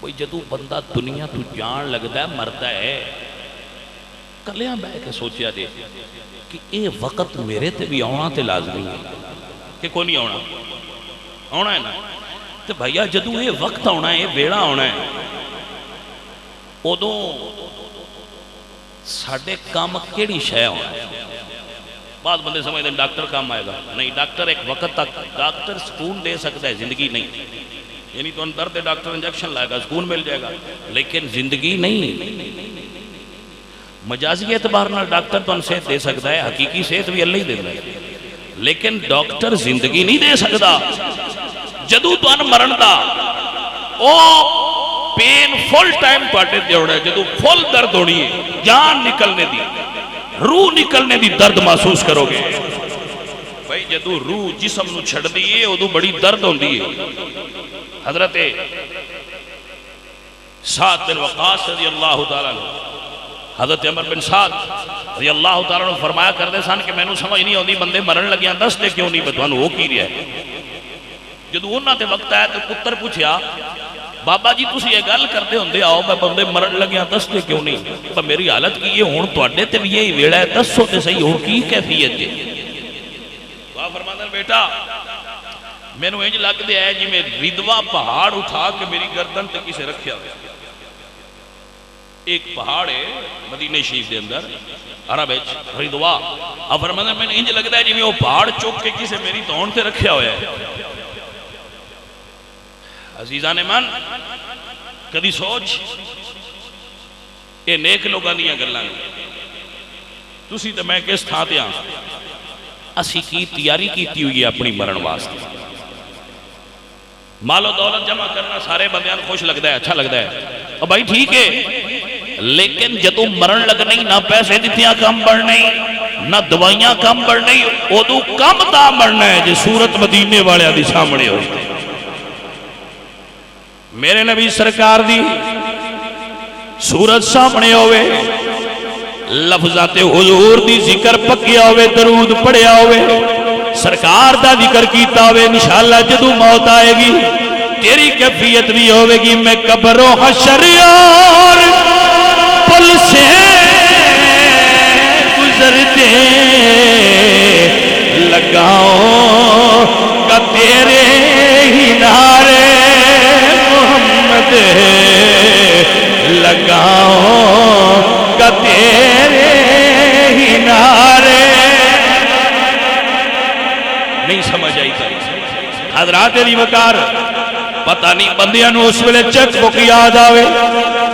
کوئی جدو بندہ دنیا تو جان لگتا ہے مرتا ہے کلیاں بہ کے سوچیا دے کہ اے وقت میرے تے بھی آنا تے لازمی ہے کہ کوئی نہیں آنا ہے نا تو بھائیا جدو اے وقت آنا ہے ویڑا آنا ہے ادو ساڑھے کام کیڑی شے ہونا ہے بعض بندے سمجھتے ہیں ڈاکٹر کام آئے گا نہیں ڈاکٹر ایک وقت تک ڈاکٹر سکون دے سکتا ہے زندگی نہیں یعنی تو درد ڈاکٹر انجیکشن لائے گا سکون مل جائے گا لیکن زندگی نہیں مجازی اعتبار نال ڈاکٹر تو صحت دے سکتا ہے حقیقی صحت بھی اللہ ہی دے ہے لیکن ڈاکٹر زندگی نہیں دے سکتا جدو تو ان مرن دا او پین فل ٹائم پاٹے دے ہوڑا ہے جدو فل درد ہونی ہے جان نکلنے دی روح نکلنے دی درد محسوس کرو گے بھائی جدو روح جسم نو چھڑ دیئے ادو بڑی درد ہوں دیئے حضرت سعد بن وقاص رضی اللہ تعالیٰ حضرت عمر بن سعد رضی اللہ تعالیٰ نے فرمایا کردے سان کہ میں نو سمجھ نہیں ہوندی بندے مرن لگیاں دس دے کیوں نہیں بتوان ہو کی رہا ہے جدو انہاں تے وقت آیا تو پتر پوچھیا بابا جی تسی یہ گل کرتے ہوندے آؤ میں بندے مرن لگیاں دس دے کیوں نہیں پر میری حالت کی یہ ہون تو اڈے تے بھی یہی ویڑا ہے دس سو تے صحیح ہو کی کیفیت جے تو فرماتا بیٹا میں نے انج لگ دیا ہے جی میں ردوا پہاڑ اٹھا کے میری گردن تک اسے رکھیا ہویا ایک پہاڑ ہے مدینہ شریف دے اندر عرب ہے ردوا اب فرماتا میں نے انج لگ دیا ہے جی میں وہ پہاڑ چوک کے کسے میری دون سے رکھیا ہویا ہے عزیزان من کدی سوچ یہ نیک لوگاں دیاں گلاں تسی تے میں کس تھاں تے ہاں اسی کی تیاری کیتی ہوئی ہے اپنی مرن واسطے مال و دولت جمع کرنا سارے بندیاں خوش لگتا ہے اچھا لگتا ہے اور بھائی ٹھیک ہے لیکن جدو مرن لگ نہیں نہ پیسے دیتیاں کم بڑھ نہیں نہ دوائیاں کم بڑھ نہیں ادو کم تا بڑھنا ہے جی صورت مدینے والے دی سامنے ہو میرے نبی سرکار دی صورت سامنے ہوئے لفظات حضور دی ذکر پکیا ہوئے درود پڑھیا ہوئے سرکار دا ذکر کیتا ہوئے انشاءاللہ جدو موت آئے گی تیری کیفیت بھی ہوئے گی میں قبر و حشر اور پل سے گزرتے لگاؤں گا تیرے ہی نعرے محمد لگاؤں گا تیرے ہی نعرے نہیں سمجھ آئی تھی حضرات علی وقار پتہ نہیں بندیاں نو اس ویلے چیک بک یاد آوے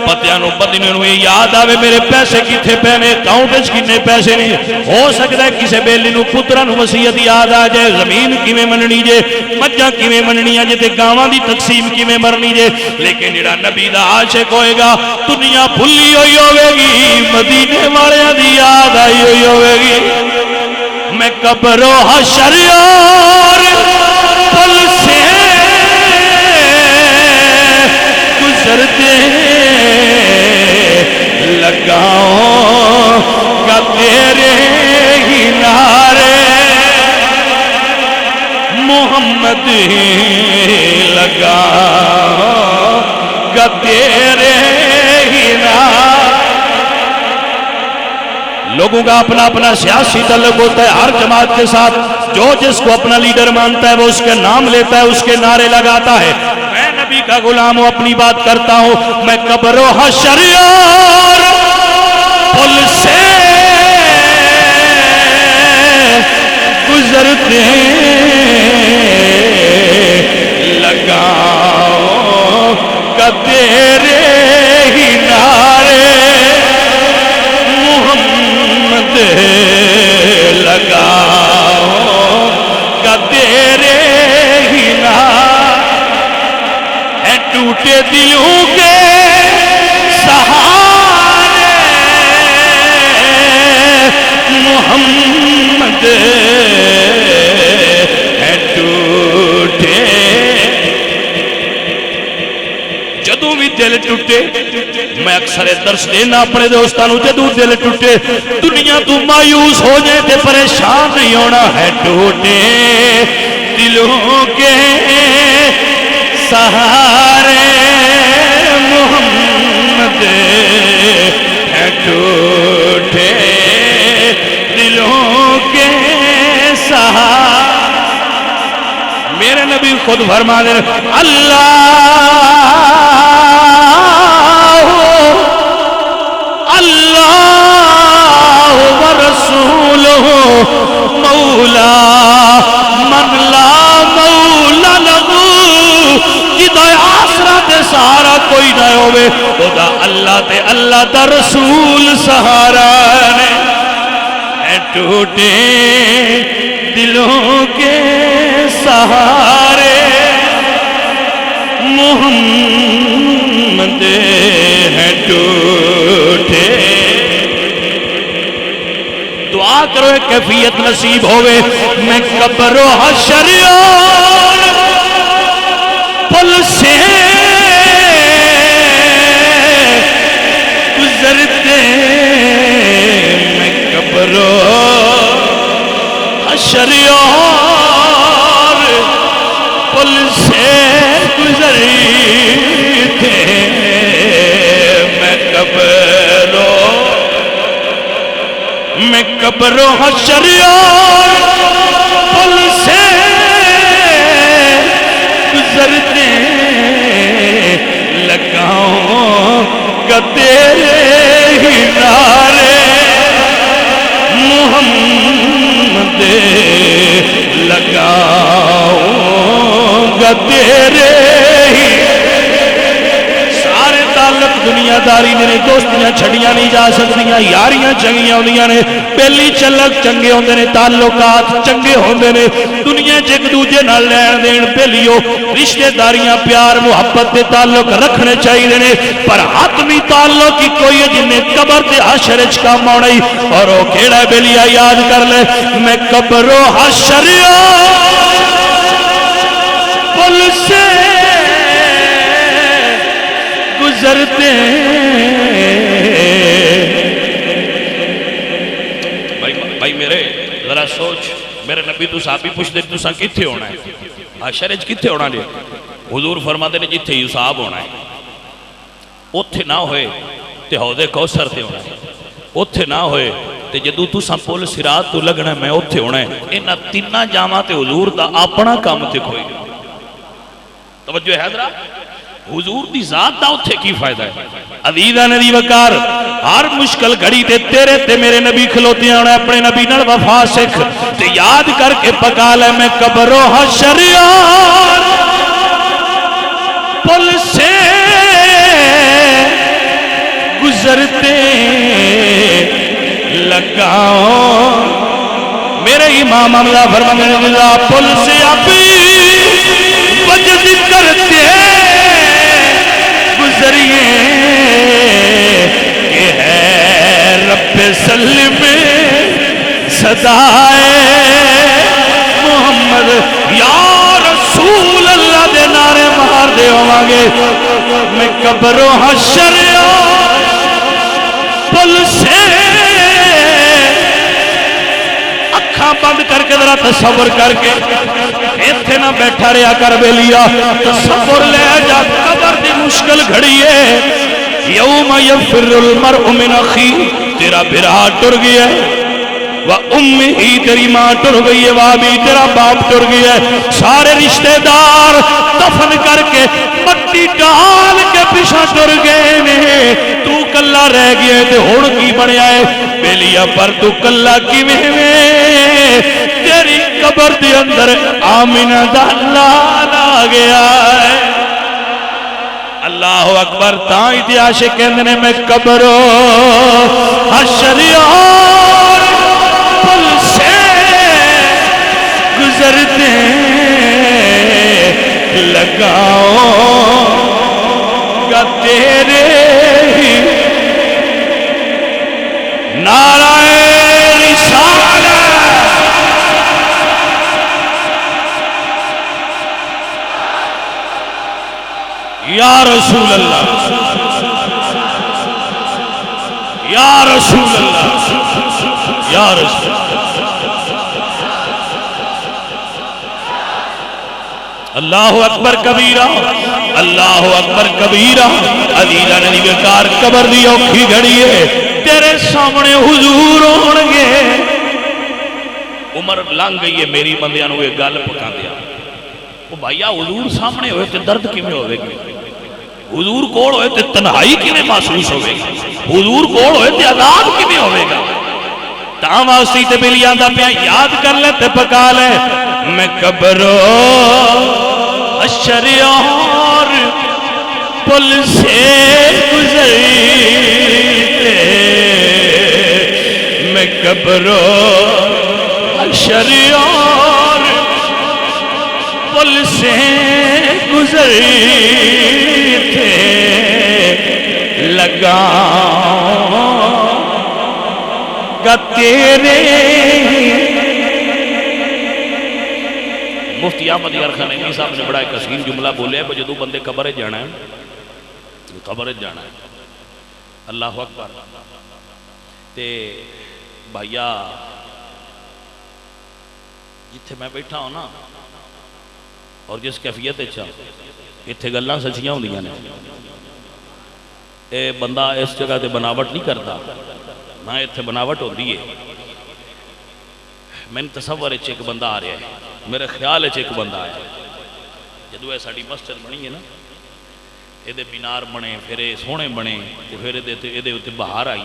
پتیاں نو بندیاں نو یہ یاد آوے میرے پیسے کتھے پینے اکاؤنٹس کتنے پیسے نہیں ہو سکتا ہے کسے بیلی نو پترہ نو وصیت یاد آ جائے زمین کیویں مننی جے مجھا کیویں مننی جے تے گاواں دی تقسیم کیویں مرنی جے لیکن جڑا نبی دا عاشق ہوئے گا دنیا بھلی ہوئی ہوئے گی مدینے والیاں دی یاد آئی ہوئی ہوئے گی میں قبر و حشر اور پل سے گزرتے لگاؤں گا تیرے ہی نعرے محمد لگاؤں گا تیرے ہی نعرے لوگوں کا اپنا اپنا سیاسی تعلق ہوتا ہے ہر جماعت کے ساتھ جو جس کو اپنا لیڈر مانتا ہے وہ اس کے نام لیتا ہے اس کے نعرے لگاتا ہے میں نبی کا غلام ہوں اپنی بات کرتا ہوں میں قبر و حشر اور پل سے گزرتے لگاؤں گا تیرے ہی نعرے محمد لگاؤں گا تیرے ہی نعرے اے ٹوٹے دلوں کے سہارے محمد اے ٹوٹے جدوں بھی دل ٹوٹے میں اکثر درس دینا اپنے دوستانوں جدوں دل ٹوٹے دنیا تو مایوس ہو جائے تے پریشان نہیں ہونا ہے ٹوٹے دلوں کے سہارے خود فرما دے اللہ اللہ ورسولہ مولا من لا مولا لہو جدا آسرا تے سہارا کوئی نہ ہوئے خدا اللہ تے اللہ دا رسول سہارا نے اے ٹوٹے دلوں کے سہارے محمد ہیں ٹوٹے دعا کرو ایک کیفیت نصیب ہوئے میں قبر و حشر اور پل سے گزرتے میں قبر و حشر اور پل سے گزرتے میں قبر و حشر اور پل سے گزرتے لگاؤں گا تیرے ہی نعرے محمد لگاؤں گا تیرے ہی سارے تعلق دنیا داری نے دوستیاں چھڑیاں نہیں جا سکتیاں یاریاں چنگیاں ہوندیاں نے پہلی چلک چنگے ہوندے نے تعلقات چنگے ہوندے نے دنیا ایک دوجے نال لین دین پہلیو رشتہ داریاں پیار محبت دے تعلق رکھنے چاہیے نے پر حتمی تعلق کی کوئی جنہیں قبر دے حشر وچ کام آنا اور وہ کیڑا بیلیا یاد کر لے میں قبر و حشر پل سے گزرتے بھائی میرے ذرا سوچ میرے نبی تو صحابی پوچھ دے تو ساں کتھے ہونا ہے حشر وچ کتھے ہونا ہے حضور فرماتے نے جتھے حساب ہونا ہے اوتھے نہ ہوئے تے حوض کوثر تے ہونا ہے اوتھے نہ ہوئے تے جدو تو ساں پول صراط تو لگنا ہے میں اوتھے ہونا ہے انہاں تیناں جامعہ تے حضور دا اپنا کام تے کوئی توجہ ہے حضرات حضور دی ذات دا اتھے کی فائدہ ہے عزیزہ نبی وقار ہر مشکل گھڑی تے تیرے تے میرے نبی کھلوتے ہیں انہیں اپنے نبی نال وفا سکھ تے یاد کر کے پکا لے میں قبر و حشر اور پل سے گزرتے لگاؤں میرے امام عملہ فرمانے اللہ پل سے ابھی وجد کرتے گزریے کہ ہے رب سلم صدائے محمد یا رسول اللہ دے نعرے مار دے ہوانگے میں قبر و حشر پل سے اکھاں بند کر کے ذرا تصور کر کے ایتھے نہ بیٹھا رہا کر بیلیا تصور لے جا قبر دی مشکل گھڑی ہے یوم یفر المرء من اخی تیرا بھرا ٹر گیا ہے وَأُمِّهِ تیری ماں ٹر گئی ہے وابی تیرا باپ ٹر گیا ہے سارے رشتہ دار دفن کر کے مٹی ڈال کے پیچھے ٹر گئے نے تو کلا رہ گیا ہے تے ہن کی بنیا ہے بیلیا پر تو کلا کیویں تیری قبر دے اندر آمینہ دا لال آ گیا ہے اللہ اکبر تائیں دی عاشق کہندے میں قبر و حشر اور پل سے گزرتے لگاؤں گا تیرے ہی نعرہ رسالہ یا رسول اللہ یا رسول اللہ یا رسول اللہ اکبر کبیرہ اللہ اکبر کبیرہ عزیزہ نے بیکار قبر دی اوکھی گھڑی ہے تیرے سامنے حضور ہونگے عمر لنگ گئی ہے میری بندیاں نو یہ گل پکا دیا وہ بھائیا حضور سامنے ہوئے تو درد کیویں ہوئے گی؟ حضور کول ہوئے تو تنہائی کیویں محسوس ہوئے گی؟ حضور کول ہوئے تو عذاب کیویں ہوئے گا؟ تاں واسطے تے بلی آندا پیا یاد کر لے تے پکا لے، میں قبر و حشر اور پل سے گزرتے، میں قبر و حشر اور پل سے گزرتے لگاؤں گا تیرے۔ مفتی احمد یار خان نعیمی صاحب نے بڑا ایک حسین جملہ بولے ہے، جدو بندے قبر جانا ہے، قبر جانا ہے، اللہ اکبر، تے بھائیا جتھے میں بیٹھا ہوں نا اور جس کیفیت اچھا اتھے گلاں سچیاں ہوندیاں نے، اے بندہ اس جگہ تے بناوٹ نہیں کرتا، نہ اتھے بناوٹ ہوندی ہے۔ میں نے تصور ایک بندہ آ رہا ہے، میرے خیال ایک بندہ آیا جدو یہ ساڑی مسجد بنی ہے نا، یہ مینار بنے، پھر یہ سونے بنے، پھر یہ بہار آئی،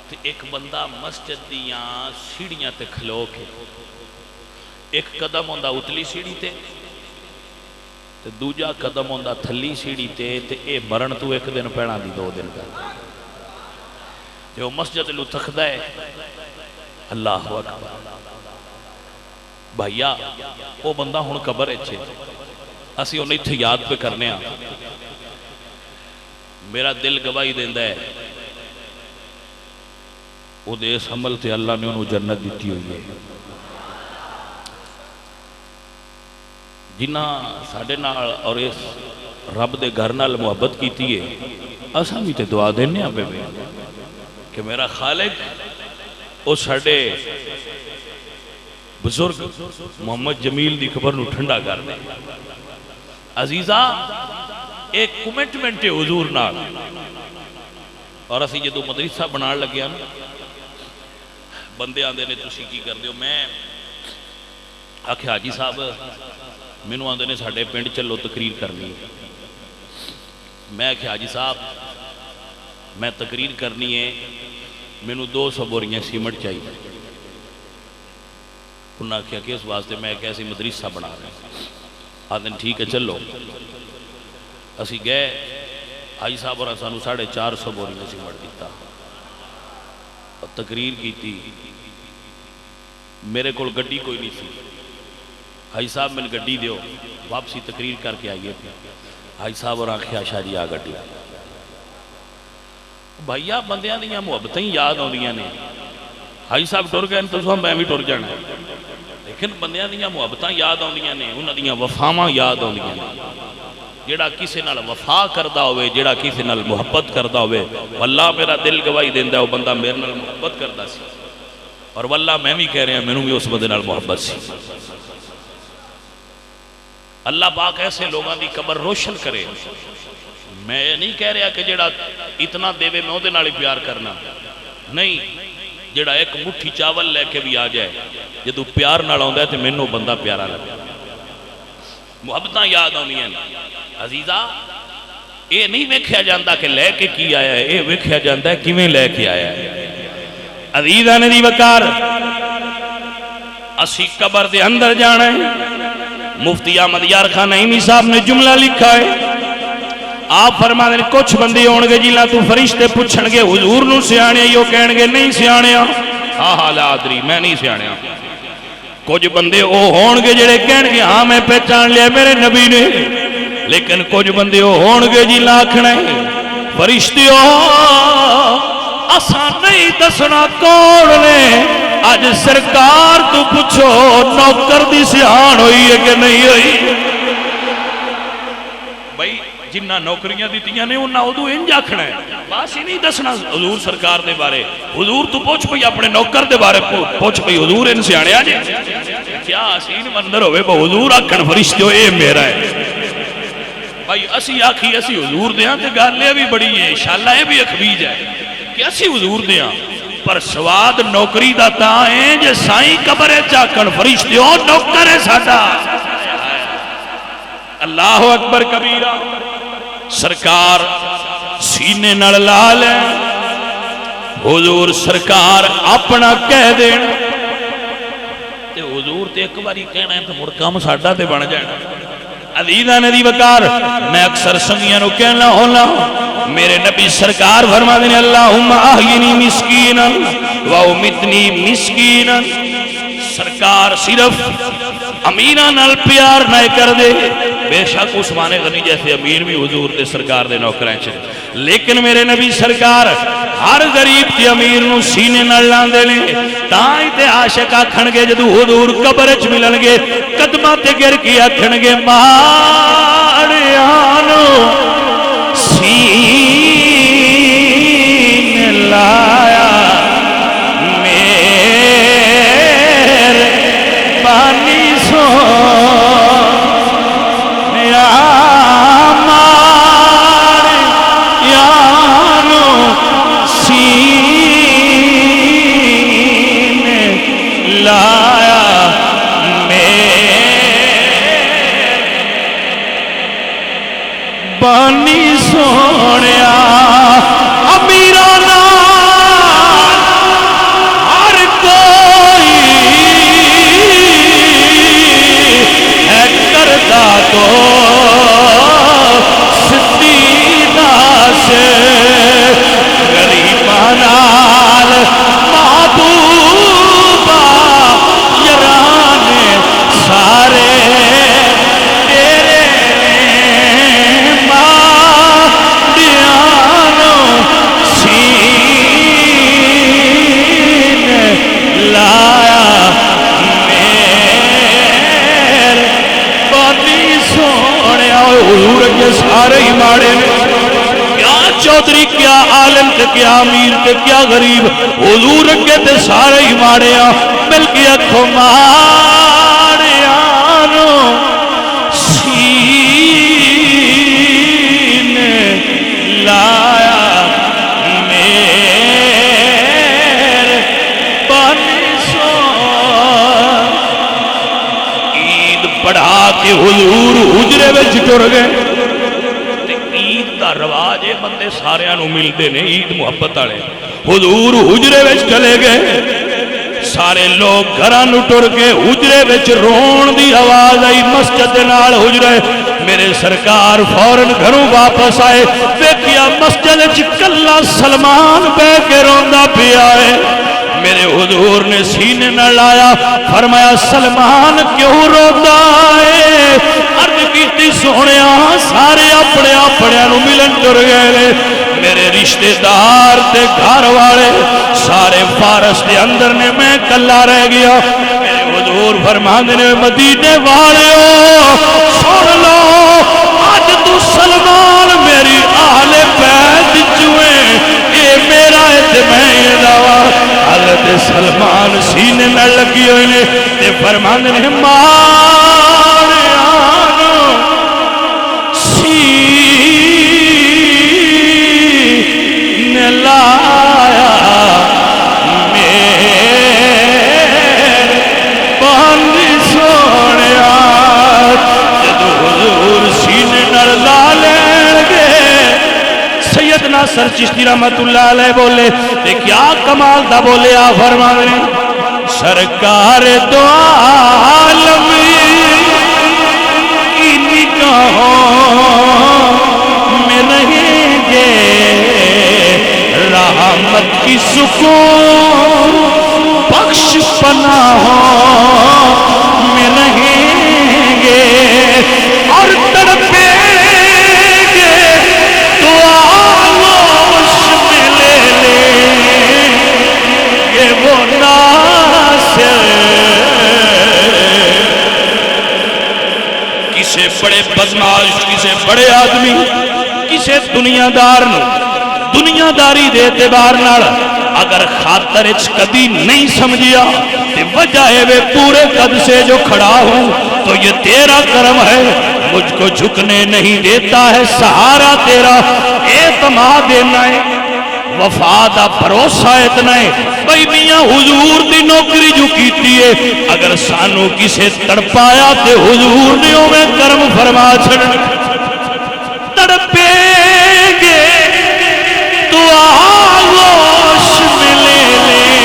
تو ایک بندہ مسجد دیاں سیڑیاں تے کھلو کے ایک قدم ہوندہ اتلی سیڑی تے تے دوجا قدم ہوندہ تھلی سیڑی تے اے مرن تو ایک دن پیڑا دی 2 دن کا تے وہ مسجد لو تخدہ ہے۔ اللہ اکبر بھائیا وہ بندہ ہون قبر اچھے اسی انہیں تھے یاد پہ کرنے آ، میرا دل گواہی دیندہ ہے وہ دے اس عمل تے اللہ نے انہوں جنت دیتی ہوئی ہے۔ جنہ ساڑھے نال اور اس رب دے گھر نال محبت کیتی ہے، اساں بھی تے دعا دینے آبے میں کہ میرا خالق او ساڑھے بزرگ محمد جمیل دی قبر نو ٹھنڈا کر دے۔ عزیزہ ایک کمٹمنٹ ہے حضور نال، اور اسی جدو مدرسہ بنان لگیا نا بندے آندے نے تسی کی کر دیو، میں آکھے حاجی صاحب مینوں آندے نے ساڑھے پنڈ چلو تقریر کرنی، میں آکھے حاجی صاحب میں تقریر کرنی ہے، مینوں 200 بوریاں سیمنٹ چاہیے۔ انہاں کیا کہ اس واسطے میں ایک ایسی مدرسہ بنا رہا ہوں، آدھن ٹھیک ہے چلو، اسی گئے حاجی صاحب اور سانو 450 بوریاں سیمنٹ دیتا اور تقریر کی تھی۔ میرے کول گڈی کوئی نہیں تھی، حاجی صاحب میں نے گڈی دیو واپسی تقریر کر کے آئیے تھے، حاجی صاحب اور آنکھیں شاہ جی آ گڈی بھائیا بندیاں دیاں محبتیں یاد ہوندیاں نے، حاجی صاحب ٹر گئے تو میں بھی ٹر جانا، لیکن بندیاں دیاں محبتیں یاد ہوندیاں نے، انہاں دیاں وفاواں یاد ہوندیاں نے۔ جیڑا کسی نال وفا کردہ ہوئے، جیڑا کسی نال محبت کردہ ہوئے، واللہ میرا دل گواہی دیندہ ہے وہ بندہ میرے نال محبت کردہ سی، اور واللہ میں بھی کہہ رہے ہیں مینوں بھی اس بندے نال محبت سی۔ اللہ پاک ایسے لوگاں دی قبر روشن کرے۔ میں نہیں کہہ رہا کہ جیڑا اتنا دے میں وہ دے نال پیار کرنا، نہیں، جیڑا ایک مٹھی چاول لے کے بھی آ جائے جدو پیار نال آندا ہے تے مینوں بندہ پیارا لگے، محبتاں یاد آنی ہیں۔ عزیزہ یہ نہیں ویکھیا جاندا کہ لے کے کی آیا ہے، یہ ویکھیا جاندا ہے کیویں لے کے آیا ہے۔ عزیزہ نے دی وقار اسی قبر دے اندر جانا ہے۔ مفتی احمد یار خان نعیمی صاحب نے جملہ لکھا ہے، آپ فرما دیں کچھ بندے ہون گے جنہاں تو فرشتے پوچھن گے حضور نو سیانے، یو کہن گے نہیں سیانے، ہاں لا ادری میں نہیں سیانے۔ کچھ بندے او ہون گے جڑے کہن گے ہاں میں پہچان لیا میرے نبی نے، لیکن کچھ بندے او ہون گے جنہاں آکھنا ہے فرشتیو اساں نہیں دسنا کون نے، آج سرکار تو پوچھو نوکر دی سیان ہوئی ہے کہ نہیں ہوئی۔ بھائی جنہ نوکریاں دیتیاں نے انہاں ادو انج آکھنا ہے، بس ہی نہیں دسنا حضور سرکار دے بارے، حضور تو پوچھ پئی اپنے نوکر دے بارے پوچھ پئی حضور ان سیانے آ جائے کیا حسین منظر ہوئے با حضور آکھن فرشتیو اے میرا ہے۔ بھائی اسی آکھی اسی حضور دیاں تے گالے بھی بڑی ہے، انشاءاللہ یہ بھی اخبیج ہے کہ اسی حضور دیاں، پر سواد نوکری دا تاں ہے جے سائیں قبرے چاکن فرشتیوں نوکر ہے ساڈا۔ اللہ اکبر کبیرہ سرکار سینے نال لا لے حضور سرکار اپنا کہہ دین تے حضور تے ایک باری کہنا ہے تو مڑ کام ساڈا تے بن جانا عزیزاں ندی وقار میں اکثر سنگیاں نو کہنا ہونا میرے نبی سرکار فرما دیں اللہم احیینی مسکینا و امیتنی مسکینا سرکار صرف امیرہ نال پیار نہ کر دے بے شک عثمان غنی جیسے امیر بھی حضور دے سرکار دے نوکریں چھے لیکن میرے نبی سرکار ہر غریب تے امیر نو سینے نال لان دے لیں تائیں تے عاشق آکھن گے جدو حضور قبر چ ملن گے قدمہ تے گر کے آکھن گے ماڑیانو سینے لایا میرے بانی سو بانی سونیا امیران ہر کوئی ہے کردہ تو ستیدہ سے غریبانال محبوبہ یرانے سارے حضور کے سارے ہی ماڑے میں کیا چودھری کیا عالم تے کیا امیر تے کیا غریب حضور کے تے سارے ہی ماڑے ہیں مل کے اکھو ماڑے آنو سینے لایا میرے بانی سو عید پڑھا کے حضور حجرے میں ٹر گئے عید دا رواج ہے بندے سارے نو ملتے نے عید محبت والے حضور حجرے میں چلے گئے سارے لوگ گھران ٹر کے حجرے میں رون دی آواز آئی مسجد نال حجرے میرے سرکار فوراً گھروں واپس آئے دیکھیا مسجد کلا سلمان بے کے روندہ پہ آئے میرے حضور نے سینے نہ لایا فرمایا سلمان کیوں روتا ہے عرض کیتی سونیا سارے اپنے اپنے نو ملن ٹر گئے میرے رشتہ دار تے گھر والے سارے فارس دے اندر نے میں کلا رہ گیا میرے حضور فرماندے نے مدینے والےو سن لو آج تو سلمان میری اہل بیت چوئے اے میرا اعتماد حضرت سلمان سینے نہ لگی ہوئے نے تے فرماندے نے ماریانو سینے لایا میرے بانی سونیا جدو حضور سینے نہ لا لیں گے سیدنا سر چشتی رحمت اللہ علیہ بولے تے کیا کمال دا بولے آ فرمانے سرکار دو عالمی کی نگاہوں میں رہیں گے رحمت کی سکون بخش پناہوں میں رہیں گے اور تڑپیں گے دعاوش میں لے لیں گے وہ ناصر کسے بڑے بدماش کسے بڑے آدمی کسے دنیا داری دے اعتبار نال اگر خاطر اچ کدی نہیں سمجھیا تے وجہ ہے وہ پورے قد سے جو کھڑا ہوں تو یہ تیرا کرم ہے مجھ کو جھکنے نہیں دیتا ہے سہارا تیرا اعتماد دینا ہے وفا دا بھروسہ اتنا ہے بھئی میاں حضور دی نوکری جو کیتی ہے اگر سانو کسے تڑپایا تے حضور نے میں کرم فرما چھڑن تڑپیں گے تو آغوش میں لے لیں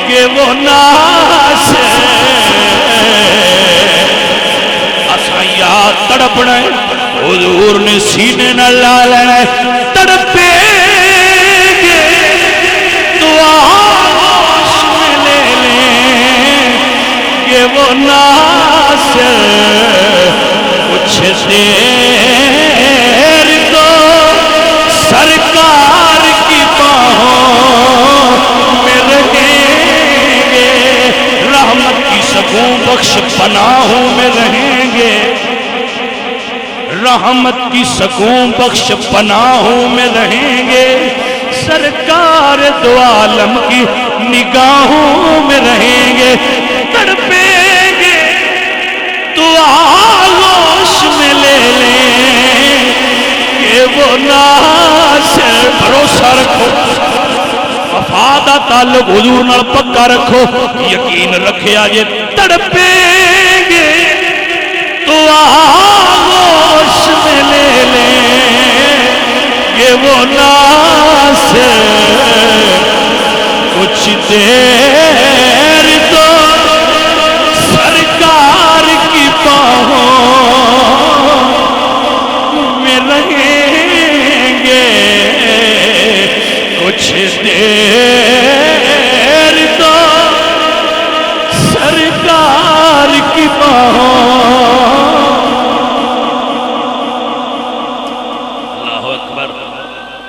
گے وہ ناس اساں یاد تڑپنا ہے حضور نے سینے نہ لا لینا ہے تڑپیں گے تو آغوش میں لے لیں گے وہ ناس کچھ دیر تو سرکار کی باہوں میں رہیں گے رحمت کی سکون بخش پناہوں میں رہیں گے رحمت کی سکون بخش پناہوں میں رہیں گے سرکار دو عالم کی نگاہوں میں رہیں گے تڑپیں گے تو آغوش میں لے لیں کہ وہ ناس بھروسہ رکھو وفا دا تعلق حضور نال پکا رکھو یقین رکھے آجے تڑپیں گے تو آغوش میں لے لیں کہ وہ ناس کچھ دیر تو سرکار کی باہوں میں رہیں گے کچھ دیر تو سرکار کی باہوں اللہ اکبر